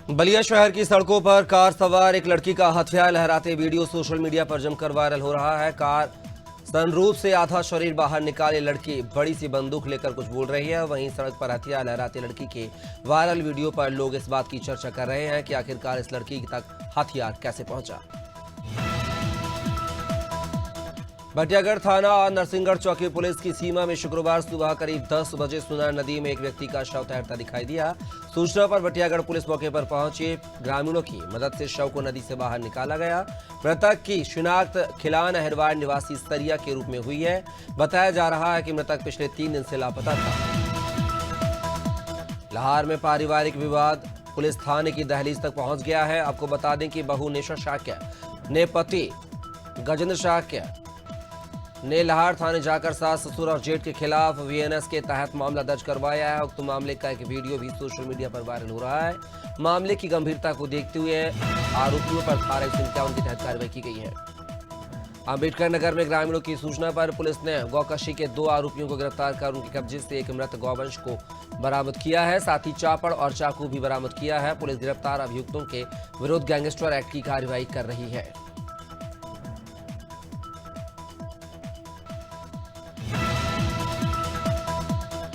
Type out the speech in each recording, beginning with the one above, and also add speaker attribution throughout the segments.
Speaker 1: बलिया शहर की सड़कों पर कार सवार एक लड़की का हथियार लहराते वीडियो सोशल मीडिया पर जमकर वायरल हो रहा है। कार सनरूफ से आधा शरीर बाहर निकाले लड़की बड़ी सी बंदूक लेकर कुछ बोल रही है। वहीं सड़क पर हथियार लहराते लड़की के वायरल वीडियो पर लोग इस बात की चर्चा कर रहे हैं कि आखिरकार इस लड़की तक हथियार कैसे पहुंचा। भटियागढ़ थाना और नरसिंहगढ़ चौकी पुलिस की सीमा में शुक्रवार सुबह करीब 10 बजे सुनार नदी में एक व्यक्ति का शव तैरता दिखाई दिया। सूचना पर भटियागढ़ पुलिस मौके पर पहुंची ग्रामीणों की मदद से शव को नदी से बाहर निकाला गया। मृतक की शिनाख्त खिलान अहरवाड़ निवासी सरिया के रूप में हुई है। बताया जा रहा है कि मृतक पिछले 3 दिन से लापता था। लाहौर में पारिवारिक विवाद पुलिस थाने की दहलीज तक पहुंच गया है। आपको बता दें कि बहू नेशा शाक्य ने पति गजेंद्र शाक्य ने लाहौर थाने जाकर सास ससुर और जेठ के खिलाफ वीएनएस के तहत मामला दर्ज करवाया है। उक्त मामले का एक वीडियो भी सोशल मीडिया पर वायरल हो रहा है। मामले की गंभीरता को देखते हुए आरोपियों पर धारा 151 के तहत कार्रवाई की गई है। अम्बेडकर नगर में ग्रामीणों की सूचना पर पुलिस ने गौकशी के 2 आरोपियों को गिरफ्तार कर उनके कब्जे से एक मृत गौवंश को बरामद किया है। साथ ही चापड़ और चाकू भी बरामद किया है। पुलिस गिरफ्तार अभियुक्तों के विरुद्ध गैंगस्टर एक्ट की कार्रवाई कर रही है।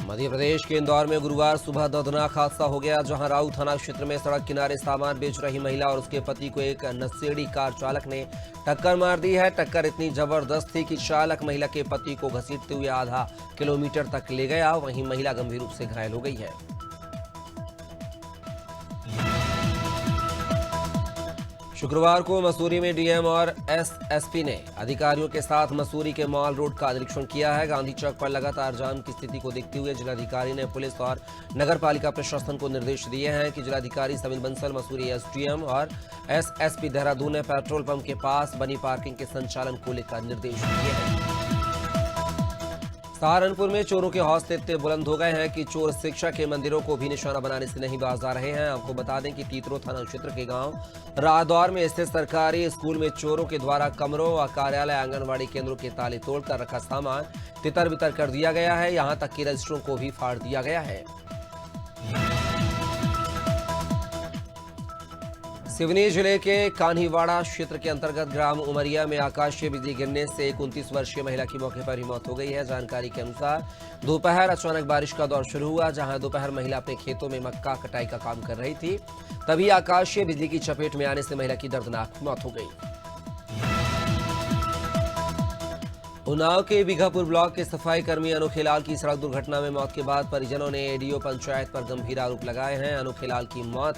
Speaker 1: मध्य प्रदेश के इंदौर में गुरुवार सुबह दर्दनाक हादसा हो गया, जहां राऊ थाना क्षेत्र में सड़क किनारे सामान बेच रही महिला और उसके पति को एक नशेड़ी कार चालक ने टक्कर मार दी है। टक्कर इतनी जबरदस्त थी कि चालक महिला के पति को घसीटते हुए आधा किलोमीटर तक ले गया। वहीं महिला गंभीर रूप से घायल हो गई है। शुक्रवार को मसूरी में डीएम और एसएसपी ने अधिकारियों के साथ मसूरी के मॉल रोड का निरीक्षण किया है। गांधी चौक पर लगातार जाम की स्थिति को देखते हुए जिलाधिकारी ने पुलिस और नगरपालिका प्रशासन को निर्देश दिए हैं कि जिलाधिकारी सविन बंसल, मसूरी एसडीएम और एसएसपी देहरादून ने पेट्रोल पंप के पास बनी पार्किंग के संचालन को लेकर निर्देश दिए हैं। सहारनपुर में चोरों के हौसले इतने बुलंद हो गए हैं कि चोर शिक्षा के मंदिरों को भी निशाना बनाने से नहीं बाज आ रहे हैं। आपको बता दें कि तीतरो थाना क्षेत्र के गांव रादौर में स्थित सरकारी स्कूल में चोरों के द्वारा कमरों व कार्यालय आंगनबाड़ी केंद्रों के ताले तोड़कर रखा सामान तितर बितर कर दिया गया है। यहां तक कि रजिस्टरों को भी फाड़ दिया गया है। सिवनी जिले के कान्हीवाड़ा क्षेत्र के अंतर्गत ग्राम उमरिया में आकाशीय बिजली गिरने से एक 29 वर्षीय महिला की मौके पर ही मौत हो गई है। जानकारी के अनुसार दोपहर अचानक बारिश का दौर शुरू हुआ, जहां दोपहर महिला अपने खेतों में मक्का कटाई का काम कर रही थी। तभी आकाशीय बिजली की चपेट में आने से महिला की दर्दनाक मौत हो गई। उन्नाव के बीघापुर ब्लॉक के सफाई कर्मी अनोखेलाल की सड़क दुर्घटना में मौत के बाद परिजनों ने एडीओ पंचायत पर गंभीर आरोप लगाए हैं। अनोखेलाल की मौत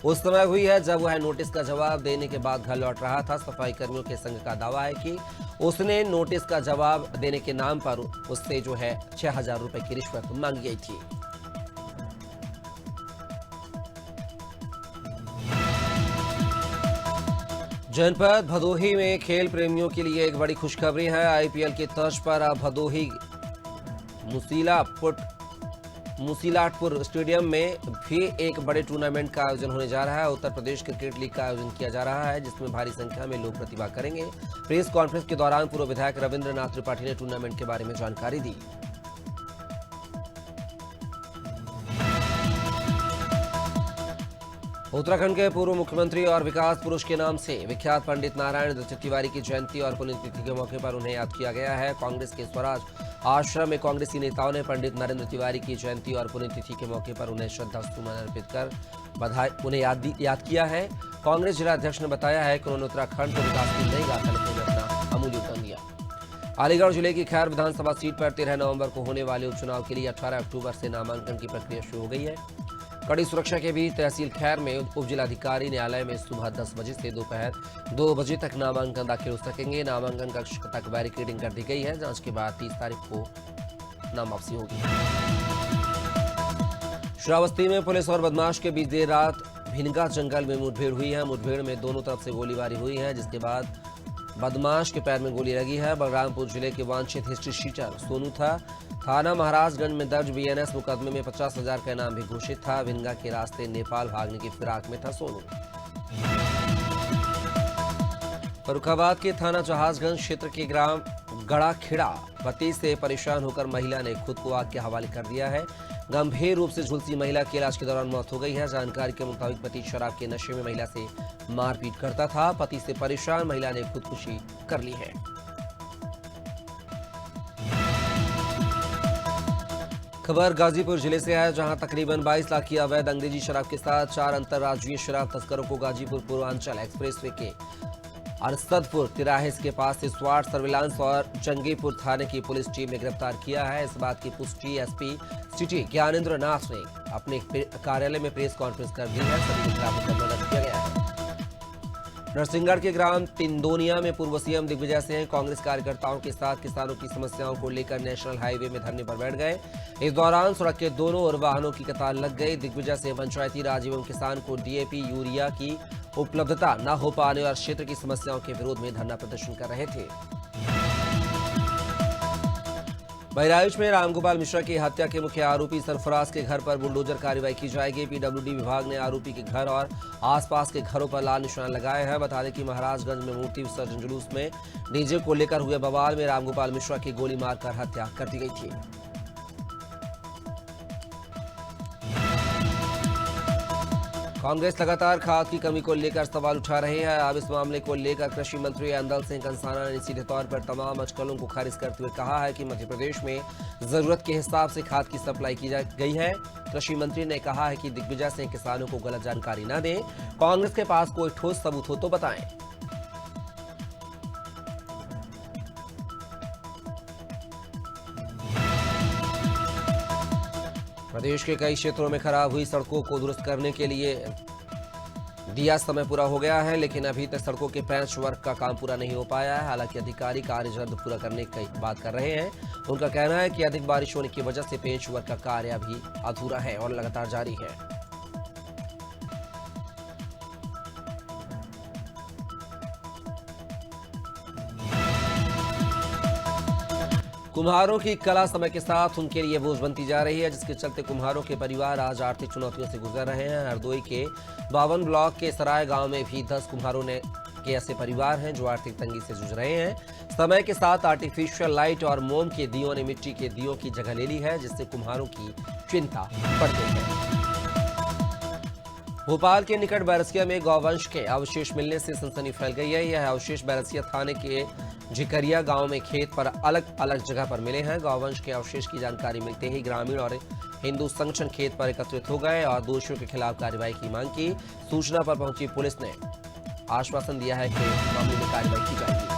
Speaker 1: उस समय हुई है जब वह नोटिस का जवाब देने के बाद घर लौट रहा था। सफाई कर्मियों के संघ का दावा है कि उसने नोटिस का जवाब देने के नाम पर उससे 6,000 रुपए की रिश्वत मांगी गई थी। जनपद भदोही में खेल प्रेमियों के लिए एक बड़ी खुशखबरी है। आईपीएल की तर्ज पर अब भदोही मुसीलाटपुर स्टेडियम में भी एक बड़े टूर्नामेंट का आयोजन होने जा रहा है। उत्तर प्रदेश क्रिकेट लीग का आयोजन किया जा रहा है, जिसमें भारी संख्या में लोग प्रतिभा करेंगे। प्रेस कॉन्फ्रेंस के दौरान पूर्व विधायक रविंद्रनाथ त्रिपाठी ने टूर्नामेंट के बारे में जानकारी दी। उत्तराखंड के पूर्व मुख्यमंत्री और विकास पुरुष के नाम से विख्यात पंडित नारायण दत्त तिवारी की जयंती और पुण्यतिथि के मौके पर उन्हें याद किया गया है। कांग्रेस के स्वराज आश्रम में कांग्रेसी नेताओं ने पंडित नरेंद्र तिवारी की जयंती और पुण्यतिथि के मौके पर उन्हें श्रद्धा सुमन अर्पित कर उन्हें याद किया है। कांग्रेस जिला अध्यक्ष ने बताया है कि उन्होंने उत्तराखंड को विकास की नई गाथा लिखने में अपना अमूल्य योगदान दिया। अलीगढ़ जिले की खैर विधानसभा सीट पर 13 नवंबर को होने वाले उपचुनाव के लिए 18 अक्टूबर से नामांकन की प्रक्रिया शुरू हो गई है। कड़ी सुरक्षा के बीच तहसील खैर में उप जिलाधिकारी न्यायालय में सुबह 10 बजे से दोपहर 2 बजे तक नामांकन दाखिल हो सकेंगे। नामांकन कक्ष तक बैरिकेडिंग कर दी गई है। जांच के बाद 30 तारीख को नाम वापसी होगी। श्रावस्ती में पुलिस और बदमाश के बीच देर रात भिनगा जंगल में मुठभेड़ हुई है। मुठभेड़ में दोनों तरफ से गोलीबारी हुई है, जिसके बाद बदमाश के पैर में गोली लगी है। बलरामपुर जिले के वांछित हिस्ट्री शीटर सोनू था। थाना महाराजगंज में दर्ज बीएनएस मुकदमे में 50,000 का इनाम भी घोषित था। भिनगा के रास्ते नेपाल भागने की फिराक में था सोनू। फर्रुखाबाद के थाना जहाजगंज क्षेत्र के ग्राम गड़ाखेड़ा पति से परेशान होकर महिला ने खुद को आग के हवाले कर दिया है। गंभीर रूप से झुलसी महिला की इलाज के दौरान मौत हो गई है। जानकारी के मुताबिक पति शराब के नशे में महिला से मारपीट करता था। पति से परेशान महिला ने खुदकुशी कर ली है। खबर गाजीपुर जिले से है, जहां तकरीबन 22 लाख की अवैध अंग्रेजी शराब के साथ 4 अंतर्राज्यीय शराब तस्करों को गाजीपुर पूर्वांचल एक्सप्रेसवे के अरसदपुर तिराहे के पास से स्वाट सर्विलांस और जंगीपुर थाने की पुलिस टीम ने गिरफ्तार किया है। इस बात की पुष्टि एसपी सिटी ज्ञानेंद्र नाथ ने अपने कार्यालय में प्रेस कॉन्फ्रेंस कर दी है। सभी खिलाफ मुकदमा किया गया है। नरसिंहगढ़ के ग्राम तिंदोनिया में पूर्व सीएम दिग्विजय सिंह कांग्रेस कार्यकर्ताओं के साथ किसानों की समस्याओं को लेकर नेशनल हाईवे में धरने पर बैठ गए। इस दौरान सड़क के दोनों ओर वाहनों की कतार लग गई। दिग्विजय सिंह पंचायती राज एवं किसान को डीएपी यूरिया की उपलब्धता न हो पाने और क्षेत्र की समस्याओं के विरोध में धरना प्रदर्शन कर रहे थे। बहराइच में रामगोपाल मिश्रा की हत्या के मुख्य आरोपी सरफराज के घर पर बुलडोजर कार्रवाई की जाएगी। पीडब्ल्यूडी विभाग ने आरोपी के घर और आसपास के घरों पर लाल निशान लगाए हैं। बता दें कि महाराजगंज में मूर्ति विसर्जन जुलूस में डीजे को लेकर हुए बवाल में रामगोपाल मिश्रा की गोली मारकर हत्या कर दी गई थी। कांग्रेस लगातार खाद की कमी को लेकर सवाल उठा रही है। अब इस मामले को लेकर कृषि मंत्री अंदल सिंह कंसाना ने सीधे तौर पर तमाम अटकलों को खारिज करते हुए कहा है कि मध्य प्रदेश में जरूरत के हिसाब से खाद की सप्लाई की गई है। कृषि मंत्री ने कहा है कि दिग्विजय सिंह किसानों को गलत जानकारी न दें। कांग्रेस के पास कोई ठोस सबूत हो तो बताएं। प्रदेश के कई क्षेत्रों में खराब हुई सड़कों को दुरुस्त करने के लिए दिया समय पूरा हो गया है, लेकिन अभी तक सड़कों के पैच वर्क का काम पूरा नहीं हो पाया है। हालांकि अधिकारी कार्य जल्द पूरा करने की बात कर रहे हैं। उनका कहना है कि अधिक बारिश होने की वजह से पैच वर्क का कार्य अभी अधूरा है और लगातार जारी है। कुम्हारों की कला समय के साथ उनके लिए बोझ बनती जा रही है, जिसके चलते कुम्हारों के परिवार आज आर्थिक चुनौतियों से गुजर रहे हैं। हरदोई के 52 ब्लॉक के सराय गांव में भी 10 कुम्हारों के ऐसे परिवार हैं जो आर्थिक तंगी से जूझ रहे हैं। समय के साथ आर्टिफिशियल लाइट और मोम के दियों ने मिट्टी के दियों की जगह ले ली है, जिससे कुम्हारों की चिंता बढ़ गई है। भोपाल के निकट बैरसिया में गौवंश के अवशेष मिलने से सनसनी फैल गई है। यह अवशेष बैरसिया थाने के झिकरिया गांव में खेत पर अलग अलग जगह पर मिले हैं। गौवंश के अवशेष की जानकारी मिलते ही ग्रामीण और हिंदू संगठन खेत पर एकत्रित हो गए और दोषियों के खिलाफ कार्रवाई की मांग की। सूचना पर पहुंची पुलिस ने आश्वासन दिया है कि मामले में कार्रवाई की जाएगी।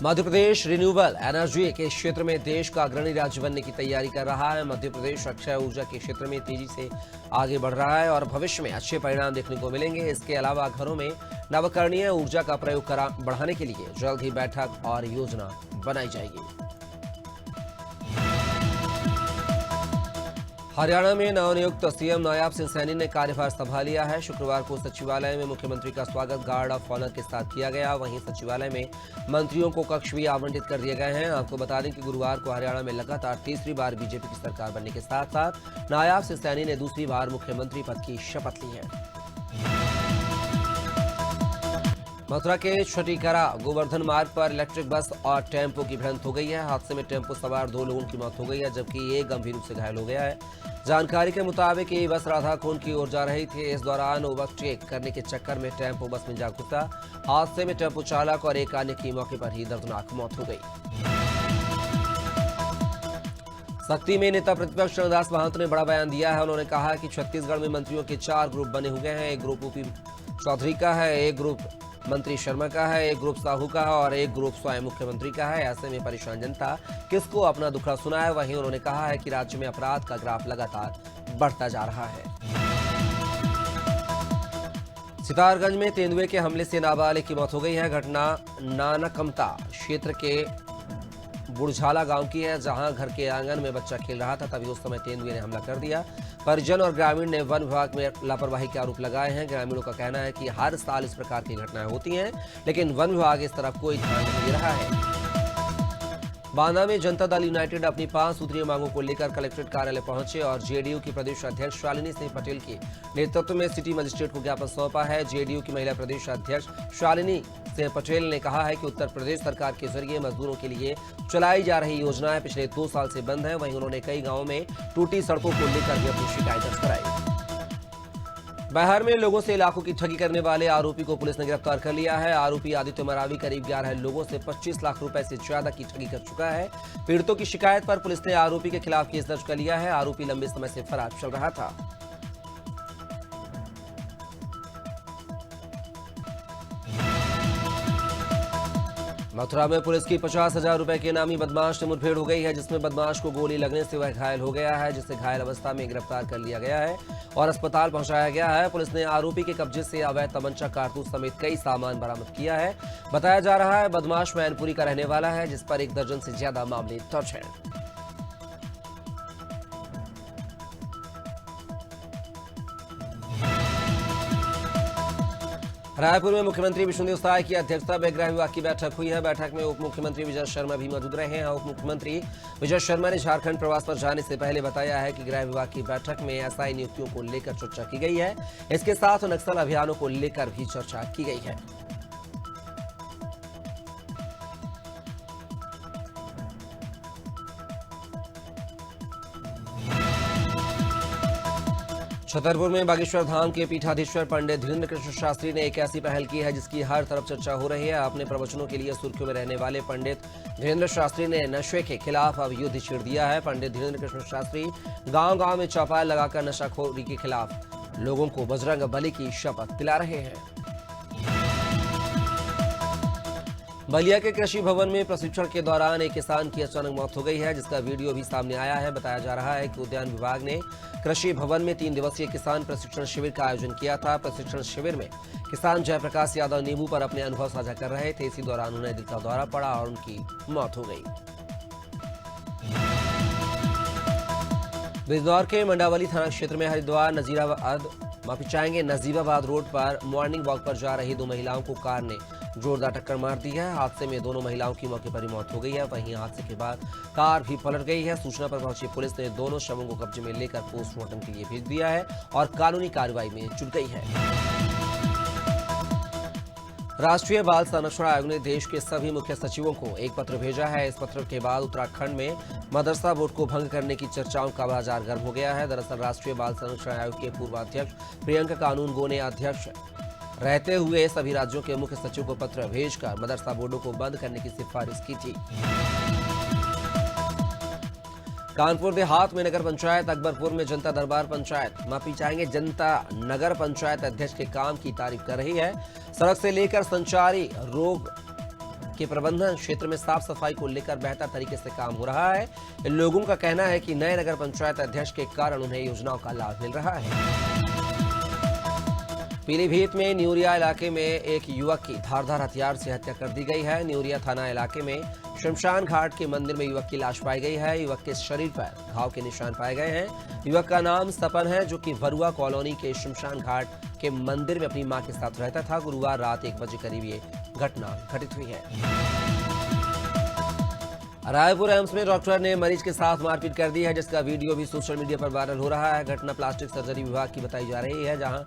Speaker 1: मध्य प्रदेश रिन्यूएबल एनर्जी के क्षेत्र में देश का अग्रणी राज्य बनने की तैयारी कर रहा है। मध्य प्रदेश अक्षय ऊर्जा के क्षेत्र में तेजी से आगे बढ़ रहा है और भविष्य में अच्छे परिणाम देखने को मिलेंगे। इसके अलावा घरों में नवकरणीय ऊर्जा का प्रयोग बढ़ाने के लिए जल्द ही बैठक और योजना बनाई जाएगी। हरियाणा में नवनियुक्त सीएम नायाब सिंह सैनी ने कार्यभार संभाल लिया है। शुक्रवार को सचिवालय में मुख्यमंत्री का स्वागत गार्ड ऑफ ऑनर के साथ किया गया। वहीं सचिवालय में मंत्रियों को कक्ष भी आवंटित कर दिए गए हैं। आपको बता दें कि गुरुवार को हरियाणा में लगातार तीसरी बार बीजेपी की सरकार बनने के साथ साथ नायाब सिंह सैनी ने दूसरी बार मुख्यमंत्री पद की शपथ ली है। मथुरा के छठीकरा गोवर्धन मार्ग पर इलेक्ट्रिक बस और टेम्पो की भिड़ंत हो गई है। हादसे में टेम्पो सवार 2 लोगों की मौत हो गई है, जबकि एक गंभीर रूप से घायल हो गया है। जानकारी के मुताबिक ये बस राधाकुंड की ओर जा रही थी। इस दौरान ओवरटेक करने के चक्कर में टेम्पो बस में जा घुसा। हादसे में टेम्पो चालक और एक अन्य की मौके पर ही दर्दनाक मौत हो गई। सख्ती में नेता प्रतिपक्ष चरणदास महंत ने बड़ा बयान दिया है। उन्होंने कहा कि छत्तीसगढ़ में मंत्रियों के 4 ग्रुप बने हुए हैं। एक ग्रुप यूपी चौधरी का है, एक ग्रुप मंत्री शर्मा का है, एक ग्रुप साहू का है और एक ग्रुप स्वयं मुख्यमंत्री का है। ऐसे में परेशान जनता किसको अपना दुखड़ा सुनाए। वहीं उन्होंने कहा है कि राज्य में अपराध का ग्राफ लगातार बढ़ता जा रहा है। सितारगंज में तेंदुए के हमले से नाबालिग की मौत हो गई है। घटना नानकमता क्षेत्र के बुढ़झाला गांव की है, जहां घर के आंगन में बच्चा खेल रहा था, तभी उस समय तेंदुए ने हमला कर दिया। परिजन और ग्रामीण ने वन विभाग में लापरवाही के आरोप लगाए हैं। ग्रामीणों का कहना है कि हर साल इस प्रकार की घटनाएं होती हैं, लेकिन वन विभाग इस तरफ कोई ध्यान नहीं दे रहा है। बांदा में जनता दल यूनाइटेड अपनी 5 सूत्रीय मांगों को लेकर कलेक्ट्रेट कार्यालय पहुंचे और जेडीयू की प्रदेश अध्यक्ष शालिनी सिंह पटेल के नेतृत्व में सिटी मजिस्ट्रेट को ज्ञापन सौंपा है। जेडीयू की महिला प्रदेश अध्यक्ष शालिनी सिंह पटेल ने कहा है कि उत्तर प्रदेश सरकार के जरिए मजदूरों के लिए चलाई जा रही योजनाएं पिछले 2 साल से बंद है। वहीं उन्होंने कई गांवों में टूटी सड़कों को लेकर भी अपनी शिकायत दर्ज कराई। बिहार में लोगों से लाखों की ठगी करने वाले आरोपी को पुलिस ने गिरफ्तार कर लिया है। आरोपी आदित्य मरावी करीब 11 लोगों से 25 लाख रुपए से ज्यादा की ठगी कर चुका है। पीड़ितों की शिकायत पर पुलिस ने आरोपी के खिलाफ केस दर्ज कर लिया है। आरोपी लंबे समय से फरार चल रहा था। मथुरा में पुलिस की 50,000 रुपए के इनामी बदमाश से मुठभेड़ हो गई है, जिसमें बदमाश को गोली लगने से वह घायल हो गया है, जिसे घायल अवस्था में गिरफ्तार कर लिया गया है और अस्पताल पहुंचाया गया है। पुलिस ने आरोपी के कब्जे से अवैध तमंचा, कारतूस समेत कई सामान बरामद किया है। बताया जा रहा है बदमाश मैनपुरी का रहने वाला है, जिस पर 1 दर्जन से ज्यादा मामले दर्ज हैं। रायपुर में मुख्यमंत्री विष्णुदेव साय की अध्यक्षता में गृह विभाग की बैठक हुई है। बैठक में उप मुख्यमंत्री विजय शर्मा भी मौजूद रहे हैं। उप मुख्यमंत्री विजय शर्मा ने झारखंड प्रवास पर जाने से पहले बताया है कि गृह विभाग की बैठक में एसआई नियुक्तियों को लेकर चर्चा की गई है। इसके साथ नक्सल अभियानों को लेकर भी चर्चा की गई है। छतरपुर में बागेश्वर धाम के पीठाधीश्वर पंडित धीरेन्द्र कृष्ण शास्त्री ने एक ऐसी पहल की है जिसकी हर तरफ चर्चा हो रही है। अपने प्रवचनों के लिए सुर्खियों में रहने वाले पंडित धीरेन्द्र शास्त्री ने नशे के खिलाफ अब युद्ध छेड़ दिया है। पंडित धीरेन्द्र कृष्ण शास्त्री गांव-गांव में चौपाल लगाकर नशाखोरी के खिलाफ लोगों को बजरंग बली की शपथ दिला रहे हैं। बलिया के कृषि भवन में प्रशिक्षण के दौरान एक किसान की अचानक मौत हो गई है, जिसका वीडियो भी सामने आया है। बताया जा रहा है कि उद्यान विभाग ने कृषि भवन में 3 दिवसीय किसान प्रशिक्षण शिविर का आयोजन किया था। प्रशिक्षण शिविर में किसान जयप्रकाश यादव नींबू पर अपने अनुभव साझा कर रहे थे। इसी दौरान उन्हें दिल का दौरा पड़ा और उनकी मौत हो गई। बिजनौर के मंडावली थाना क्षेत्र में हरिद्वार नजीबाबाद रोड पर मॉर्निंग वॉक पर जा रही 2 महिलाओं को कार ने जोरदार टक्कर मार दी है। हादसे में दोनों महिलाओं की मौके पर ही मौत हो गई है। वहीं हादसे के बाद कार भी पलट गई है। सूचना पर पहुंची पुलिस ने दोनों शवों को कब्जे में लेकर पोस्टमार्टम के लिए भेज दिया है और कानूनी कार्रवाई में जुट गई है। राष्ट्रीय बाल संरक्षण आयोग ने देश के सभी मुख्य सचिवों को एक पत्र भेजा है। इस पत्र के बाद उत्तराखंड में मदरसा बोर्ड को भंग करने की चर्चाओं का बाजार गर्म हो गया है। दरअसल राष्ट्रीय बाल संरक्षण आयोग के पूर्व अध्यक्ष प्रियंका कानूनगो ने अध्यक्ष रहते हुए सभी राज्यों के मुख्य सचिव को पत्र भेजकर मदरसा बोर्डों को बंद करने की सिफारिश की थी। कानपुर देहात में नगर पंचायत, अकबरपुर में जनता दरबार पंचायत माफी चाहेंगे जनता नगर पंचायत अध्यक्ष के काम की तारीफ कर रही है। सड़क से लेकर संचारी रोग के प्रबंधन क्षेत्र में साफ सफाई को लेकर बेहतर तरीके से काम हो रहा है। इन लोगों का कहना है कि नए नगर पंचायत अध्यक्ष के कारण उन्हें योजनाओं का लाभ मिल रहा है। पीलीभीत में न्यूरिया इलाके में एक युवक की धारदार हथियार से हत्या कर दी गई है। न्यूरिया थाना इलाके में शमशान घाट के मंदिर में युवक की लाश पाई गई है। युवक के शरीर पर घाव के निशान पाए गए हैं। युवक का नाम सपन है, जो कि बरुआ कॉलोनी के शमशान घाट के मंदिर में अपनी मां के साथ रहता था। गुरुवार रात 1 बजे करीब ये घटना घटित हुई है। रायपुर एम्स में डॉक्टर ने मरीज के साथ मारपीट कर दी है, जिसका वीडियो भी सोशल मीडिया पर वायरल हो रहा है। घटना प्लास्टिक सर्जरी विभाग की बताई जा रही है, जहां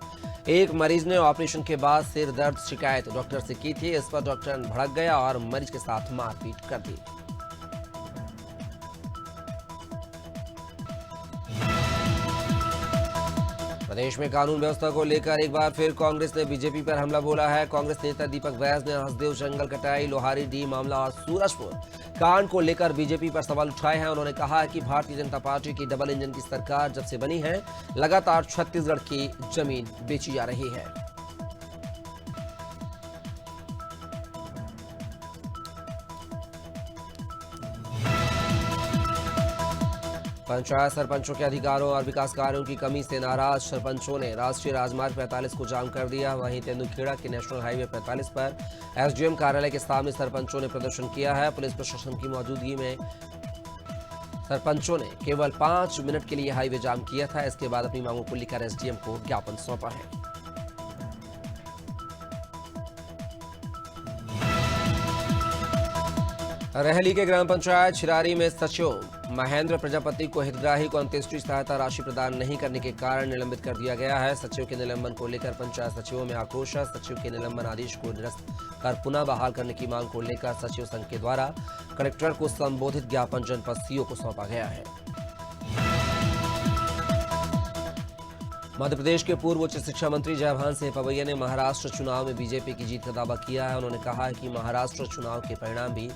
Speaker 1: एक मरीज ने ऑपरेशन के बाद सिर दर्द शिकायत डॉक्टर से की थी। इस पर डॉक्टर भड़क गया और मरीज के साथ मारपीट कर दी। प्रदेश में कानून व्यवस्था को लेकर एक बार फिर कांग्रेस ने बीजेपी पर हमला बोला है। कांग्रेस नेता दीपक बैस ने हसदेव जंगल कटाई, लोहारी डी मामला और सूरजपुर कांड को लेकर बीजेपी पर सवाल उठाए हैं। उन्होंने कहा है कि भारतीय जनता पार्टी की डबल इंजन की सरकार जब से बनी है, लगातार छत्तीसगढ़ की जमीन बेची जा रही है। पंचायत सरपंचों के अधिकारों और विकास कार्यों की कमी से नाराज सरपंचों ने राष्ट्रीय राजमार्ग 45 को जाम कर दिया। वहीं तेंदुखेड़ा के नेशनल हाईवे 45 पर एसडीएम कार्यालय के सामने सरपंचों ने प्रदर्शन किया है। पुलिस प्रशासन की मौजूदगी में सरपंचों ने केवल 5 मिनट के लिए हाईवे जाम किया था। इसके बाद अपनी मांगों को लेकर एसडीएम को ज्ञापन सौंपा है। रहली के ग्राम पंचायत छिरारी में सचिव महेंद्र प्रजापति को हितग्राही को अंत्येष्टि सहायता राशि प्रदान नहीं करने के कारण निलंबित कर दिया गया है। सचिव के निलंबन को लेकर पंचायत सचिवों में आक्रोश है। सचिव के निलंबन आदेश को निरस्त कर पुनः बहाल करने की मांग को लेकर सचिव संघ के द्वारा कलेक्टर को संबोधित ज्ञापन जनपद सीओ को सौंपा गया है। मध्य प्रदेश के पूर्व उच्च शिक्षा मंत्री जयभान सिंह पवैया ने महाराष्ट्र चुनाव में बीजेपी की जीत का दावा किया है। उन्होंने कहा है कि महाराष्ट्र चुनाव के परिणाम भी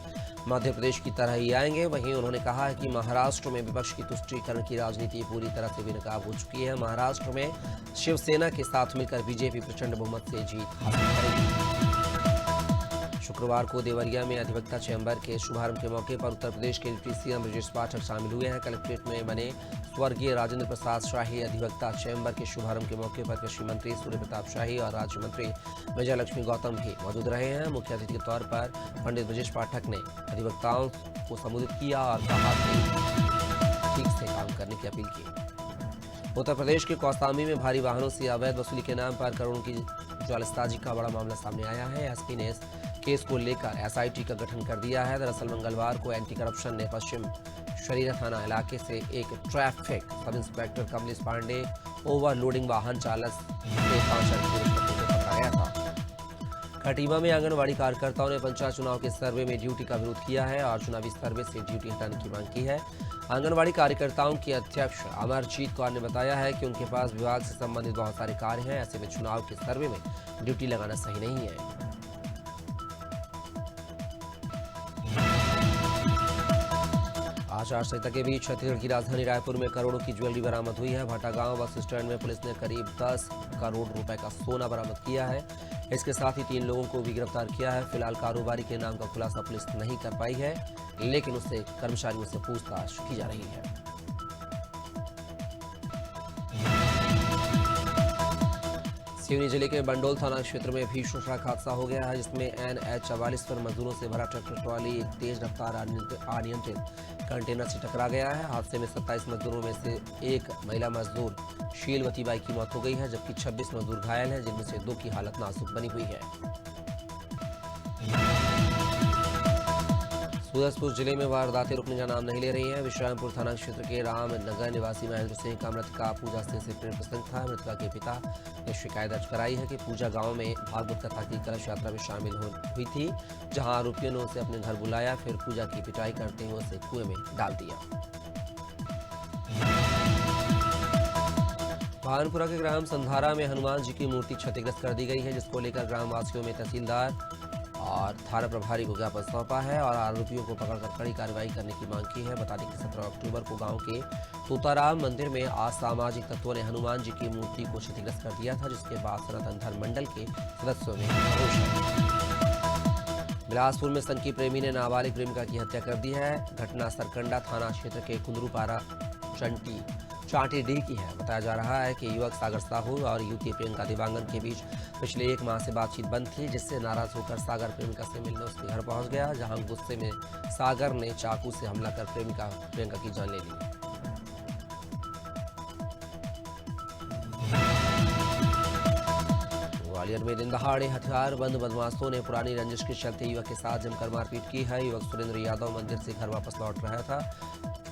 Speaker 1: मध्य प्रदेश की तरह ही आएंगे। वहीं उन्होंने कहा है कि महाराष्ट्र में विपक्ष की तुष्टीकरण की राजनीति पूरी तरह से बेनकाब हो चुकी है। महाराष्ट्र में शिवसेना के साथ मिलकर बीजेपी प्रचंड बहुमत से जीत हासिल करेगी। शुक्रवार को देवरिया में अधिवक्ता चैम्बर के शुभारंभ के मौके पर उत्तर प्रदेश के डिप्टी सीएम ब्रजेश पाठक शामिल हुए हैं। कलेक्ट्रेट में बने स्वर्गीय राजेंद्र प्रसाद शाही अधिवक्ता चैम्बर के शुभारंभ के मौके पर कृषि मंत्री सूर्य प्रताप शाही और राज्य मंत्री विजय लक्ष्मी गौतम भी मौजूद रहे हैं। मुख्य अतिथि के तौर पर पंडित ब्रजेश पाठक ने अधिवक्ताओं को संबोधित किया और कहा कि ठीक से काम करने की अपील की। उत्तर प्रदेश के कौसाम्बी में भारी वाहनों से अवैध वसूली के नाम पर करोड़ों की जालसाजी का बड़ा मामला सामने आया है। एसपी ने इस केस को लेकर एसआईटी का गठन कर दिया है। दरअसल मंगलवार को एंटी करप्शन ने पश्चिम शरीरा थाना इलाके से एक traffic sub inspector Kamlesh Pandey overloading वाहन चालक से 5 पकड़ा गया था। खटीमा में आंगनबाड़ी कार्यकर्ताओं ने पंचायत चुनाव के सर्वे में ड्यूटी का विरोध किया है और चुनावी सर्वे से ड्यूटी हटाने की मांग की है। आंगनबाड़ी कार्यकर्ताओं के अध्यक्ष अमरजीत कौर ने बताया है कि उनके पास विभाग से संबंधित बहुत सारे कार्य हैं। ऐसे में चुनाव के सर्वे में ड्यूटी लगाना सही नहीं है। आचार संहिता के बीच छत्तीसगढ़ की राजधानी रायपुर में करोड़ों की ज्वेलरी बरामद हुई है। भाटागांव बस स्टैंड में पुलिस ने करीब 10 करोड़ रुपए का सोना बरामद किया है। इसके साथ ही 3 लोगों को भी गिरफ्तार किया है। फिलहाल कारोबारी के नाम का खुलासा पुलिस नहीं कर पाई है, लेकिन उससे कर्मचारियों से पूछताछ की जा रही है। सिवनी जिले के बंडोल थाना क्षेत्र में भीषण सड़क हादसा हो गया है, जिसमें NH 44 पर मजदूरों से भरा ट्रैक्टर ट्रॉली एक तेज रफ्तार अनियंत्रित कंटेनर से टकरा गया है। हादसे में 27 मजदूरों में से एक महिला मजदूर शीलवती बाई की मौत हो गई है, जबकि 26 मजदूर घायल हैं, जिनमें से 2 की हालत नाजुक बनी हुई है। सूरजपुर जिले में वारदातें रुकने का नाम नहीं ले रही हैं। विश्रामपुर थाना क्षेत्र के रामनगर निवासी महेंद्र सिंह का मृतका पूजा सिंह से प्रेम प्रसंग था। मृतका के पिता ने शिकायत दर्ज कराई है कि पूजा गांव में भागवत कथा की कलश यात्रा में शामिल हुई थी, जहां आरोपियों ने उसे अपने घर बुलाया, फिर पूजा की पिटाई करते हुए उसे कुएं में डाल दिया। भानपुरा के ग्राम संधारा में हनुमान जी की मूर्ति क्षतिग्रस्त कर दी गई है, जिसको लेकर ग्रामवासियों में तहसीलदार और थाना प्रभारी को ज्ञापन सौंपा है और आरोपियों को पकड़कर कड़ी कार्रवाई करने की मांग की है। बता दें कि 17 अक्टूबर को गांव के तोताराम मंदिर में असामाजिक तत्वों ने हनुमान जी की मूर्ति को क्षतिग्रस्त कर दिया था, जिसके बाद सनातन धर्म मंडल के सदस्यों में रोष है। बिलासपुर में सनकी प्रेमी ने नाबालिग प्रेमिका की हत्या कर दी है। घटना सरकंडा थाना क्षेत्र के कुंदरूपारा चांटीडीह की है। बताया जा रहा है कि युवक सागर साहू और युवती प्रियंका दिवांगन के बीच पिछले 1 माह से बातचीत बंद थी, जिससे नाराज होकर सागर प्रेमिका से मिलने उसके घर पहुंच गया, जहां गुस्से में सागर ने चाकू से हमला कर प्रियंका की जान ले ली। ग्वालियर में दिन दहाड़े हथियारबंद बदमाशों ने पुरानी रंजिश के चलते युवक के साथ जमकर मारपीट की है। युवक सुरेंद्र यादव मंदिर से घर वापस लौट रहा था।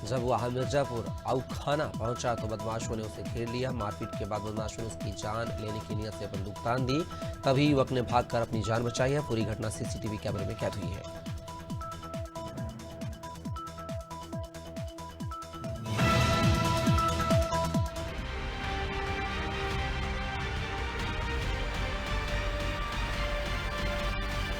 Speaker 1: जब वह मिर्जापुर औखाना पहुंचा तो बदमाशों ने उसे घेर लिया। मारपीट के बाद बदमाशों ने उसकी जान लेने की नीयत से बंदूक तान दी। तभी युवक ने भागकर अपनी जान बचाई है। पूरी घटना सीसीटीवी कैमरे में कैद हुई है।